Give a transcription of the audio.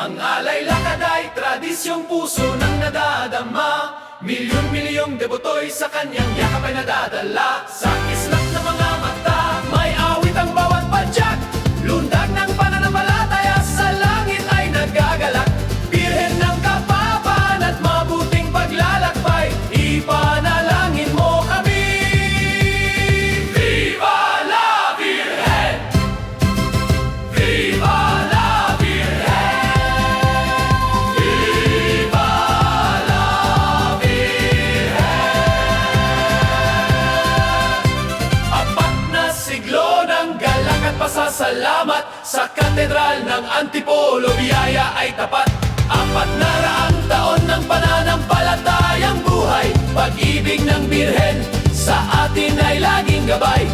Ang alay lakad ay tradisyong puso ng nadadama. Milyon-milyong deboto'y sa kanyang yakap ay nadadala. Sa kislap ng mga mata, may awit ang bawat padyak. Lundag ng pananampalataya, sa langit ay nagagalak. Birhen ng kapapaan at mabuting paglalakbay, ipanalangin mo kami. Viva la Virgen! Viva la Virgen! Viva la Virgen! Apat na siglo ng galak at pasasalamat, sa katedral ng Antipolo biyaya ay tapat. 400 taon ng pananampalatayang buhay, pag-ibig ng Birhen sa atin ay laging gabay.